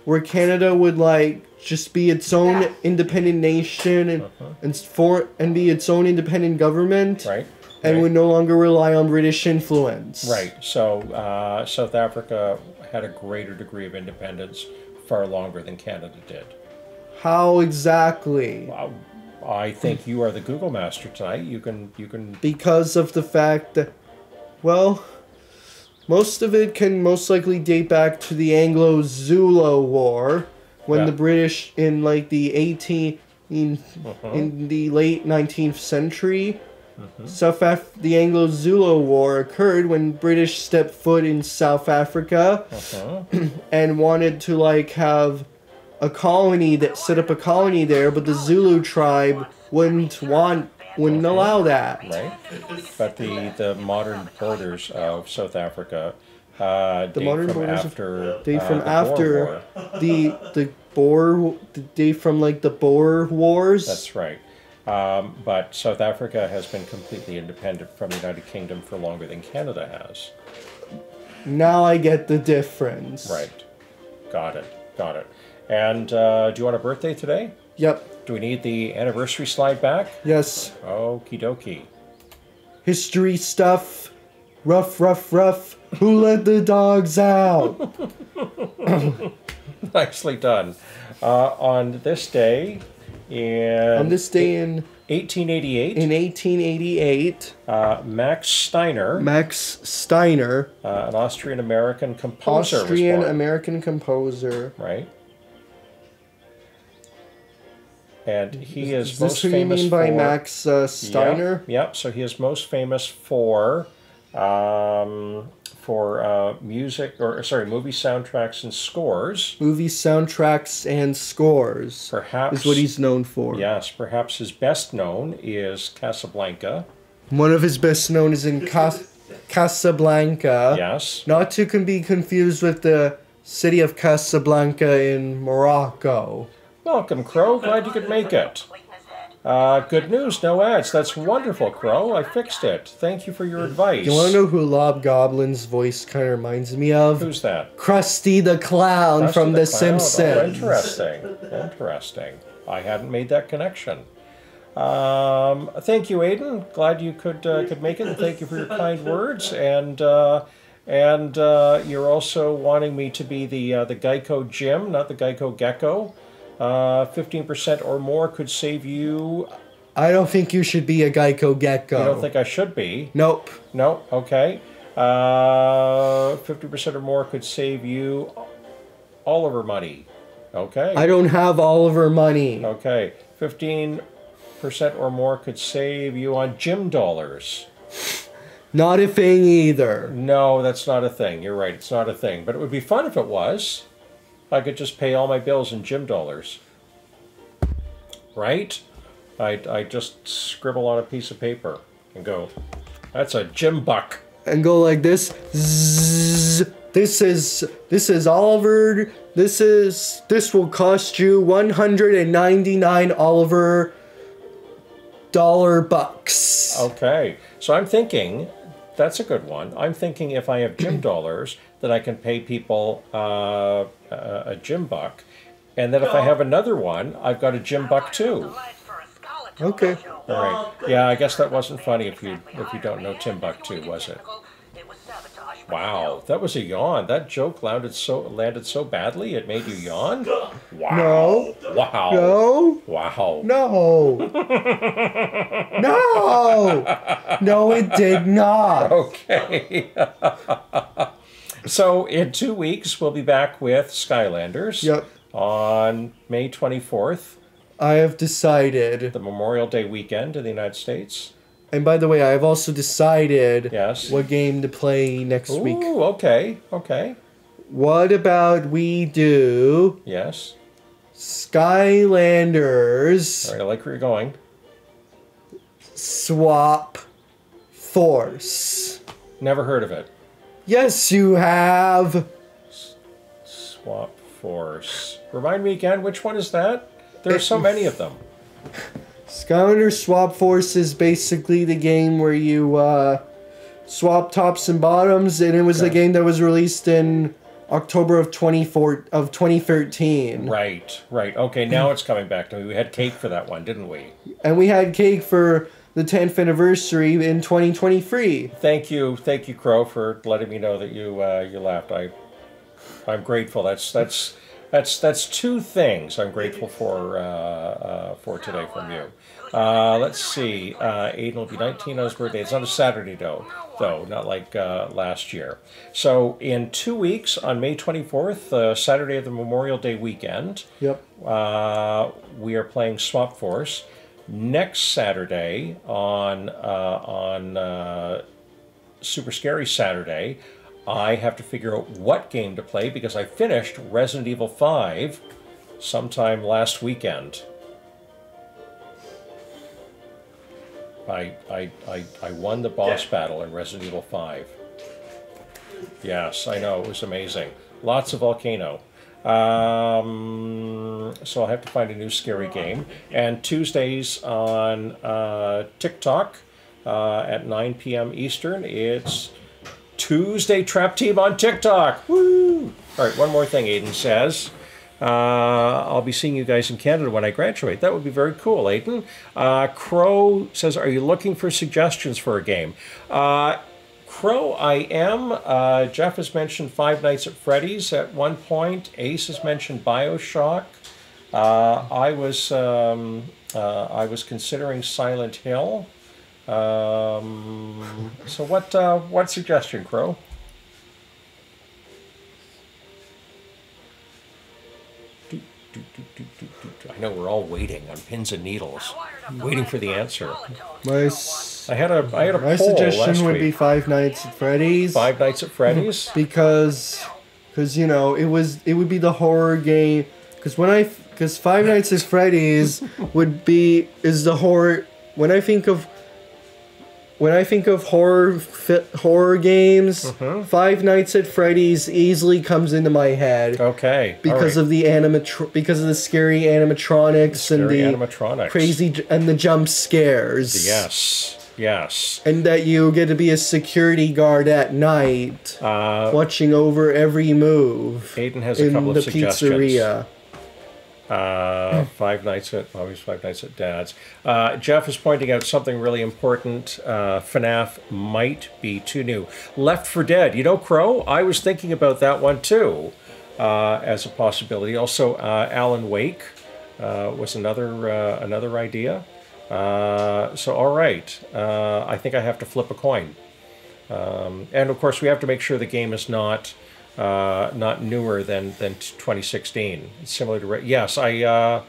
where Canada would like just be its own independent nation and be its own independent government, Right. and right. would no longer rely on British influence. Right. So South Africa had a greater degree of independence far longer than Canada did. How exactly? I think you are the Google master tonight. You can. Because of the fact that, well, most of it can most likely date back to the Anglo-Zulu War, when Yeah. the British in like the in the late 19th century, the Anglo-Zulu War occurred when British stepped foot in South Africa and wanted to like have a colony that set up a colony there, but the Zulu tribe wouldn't allow that. Right. But the modern borders of South Africa date modern from borders of- after They from the Boer after War. they from like the Boer Wars. That's right. But South Africa has been completely independent from the United Kingdom for longer than Canada has. Now I get the difference. Right. Got it. Got it. And do you want a birthday today? Yep. Do we need the anniversary slide back? Yes. Okie dokie. History stuff. Rough, rough, rough. Who let the dogs out? Nicely done. On this day in... On this day in 1888, 1888, Max Steiner, Max Steiner, an Austrian-American composer, was born. Austrian-American composer. Right. And he is Is most this who you famous mean by for... Max Steiner? Yep. So he is most famous for music, or sorry, movie soundtracks and scores. Movie soundtracks and scores Perhaps is what he's known for. Yes, perhaps his best known is Casablanca. One of his best known is in Casablanca. Yes. Not to be confused with the city of Casablanca in Morocco. Welcome, Crow. Glad you could make it. Good news, no ads. That's wonderful, Crow. I fixed it. Thank you for your advice. You want to know who Lobgoblin's voice kind of reminds me of? Who's that? Krusty the Clown Krusty from The Clown. Simpsons. Oh, interesting. Interesting. I hadn't made that connection. Thank you, Aiden. Glad you could make it. And thank you for your kind words. And you're also wanting me to be the Geico Jim, not the Geico Gecko. 15% or more could save you. I don't think you should be a Geico Gecko. You don't think I should be? Nope. No? Okay. 50% or more could save you Oliver money. Okay. I don't have Oliver money. Okay. 15% or more could save you on gym dollars. Not a thing either. No, that's not a thing. You're right. It's not a thing. But it would be fun if it was. I could just pay all my bills in gym dollars. Right? I just scribble on a piece of paper and go, that's a gym buck. And go like this. Zzz. This is Oliver. This will cost you 199 Oliver $bucks. Okay. So I'm thinking, that's a good one. I'm thinking if I have gym dollars, that I can pay people a gym buck. And then if I have another one, I've got a gym buck too. Okay. All right. Yeah, I guess that wasn't funny if you don't know Timbuktu, was it? Wow, that was a yawn. That joke landed so badly it made you yawn? Wow. No. Wow. No. Wow. No. No. No, it did not. Okay. So in 2 weeks, we'll be back with Skylanders. Yep. On May 24th. I have decided. The Memorial Day weekend in the United States. And by the way, I have also decided what game to play next week. Ooh, okay, okay. What about we do... Yes. Skylanders. All right, I like where you're going. Swap Force. Never heard of it. Yes, you have. Swap Force. Remind me again, which one is that? There are so many of them. Skylanders Swap Force is basically the game where you swap tops and bottoms, and it was the game that was released in October of 2013. Right. Okay, now it's coming back to me. We had cake for that one, didn't we? And we had cake for the 10th anniversary in 2023. Thank you, Crow, for letting me know that you laughed. I'm grateful. That's two things I'm grateful for today from you. Let's see. Aiden will be 19 on his birthday. It's on a Saturday though, not like last year. So in 2 weeks, on May 24th, Saturday of the Memorial Day weekend. Yep. We are playing Swap Force. Next Saturday on Super Scary Saturday, I have to figure out what game to play because I finished Resident Evil 5 sometime last weekend. I won the boss battle in Resident Evil 5. Yes, I know, it was amazing. Lots of volcano. So I'll have to find a new scary game. And Tuesdays on TikTok at 9 p.m. Eastern, it's Tuesday Trap Team on TikTok. Woo! All right, one more thing, Aiden says. I'll be seeing you guys in Canada when I graduate. That would be very cool, Aiden. Crow says, are you looking for suggestions for a game? Crow, I am. Jeff has mentioned Five Nights at Freddy's at one point. Ace has mentioned BioShock. I was considering Silent Hill. So what suggestion, Crow? I know we're all waiting on pins and needles, waiting for the answer. I had a My poll suggestion last would be week. Five Nights at Freddy's. Five Nights at Freddy's. because you know it would be the horror game. Because Five Nights at Freddy's is the horror. When I think of horror games, Five Nights at Freddy's easily comes into my head. Okay. Because of the because of the scary animatronics and the animatronics. crazy and the jump scares. Yes. And that you get to be a security guard at night, watching over every move. Aiden has a couple of suggestions. Pizzeria. Five Nights at Dad's. Jeff is pointing out something really important. FNAF might be too new. Left 4 Dead. You know, Crow, I was thinking about that one too, as a possibility. Also, Alan Wake was another idea. So all right, I think I have to flip a coin. And of course, we have to make sure the game is not newer than 2016. It's similar to yes, I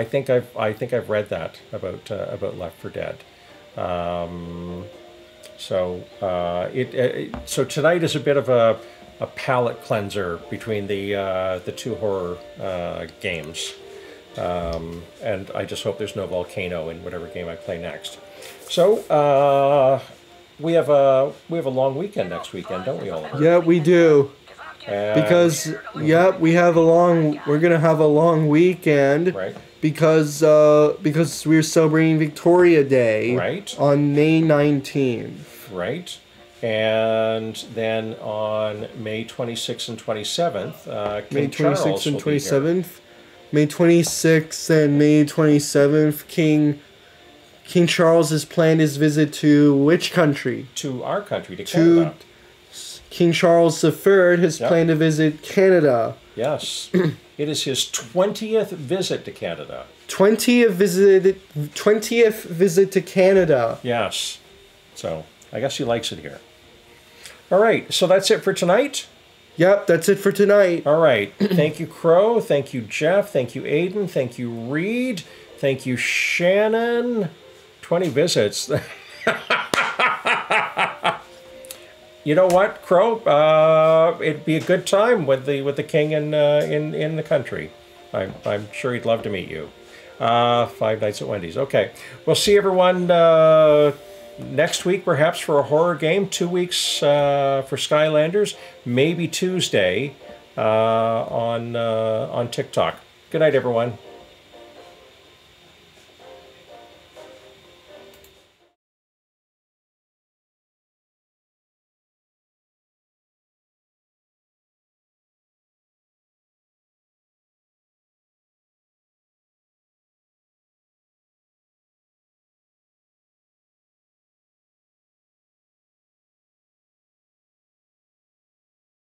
think I've read that about Left 4 Dead. So tonight is a bit of a palate cleanser between the two horror games, and I just hope there's no volcano in whatever game I play next. So we have a long weekend next weekend, don't we all? Yeah, we do. Because we're gonna have a long weekend, right? Because we're celebrating Victoria Day, right, on May 19th, right, and then on May 26th and 27th, King Charles will be here. May 26th and May 27th, King Charles has planned his visit to which country? To our country, to Canada. King Charles III has planned to visit Canada. Yes. It is his 20th visit to Canada. 20th visit to Canada. Yes. So, I guess he likes it here. All right, so that's it for tonight? Yep, that's it for tonight. All right. Thank you, Crow. Thank you, Jeff. Thank you, Aiden. Thank you, Reed. Thank you, Shannon. 20 visits. You know what, Crow? It'd be a good time with the king in the country. I'm sure he'd love to meet you. Five Nights at Wendy's. Okay. We'll see everyone next week, perhaps, for a horror game. 2 weeks for Skylanders. Maybe Tuesday on TikTok. Good night, everyone.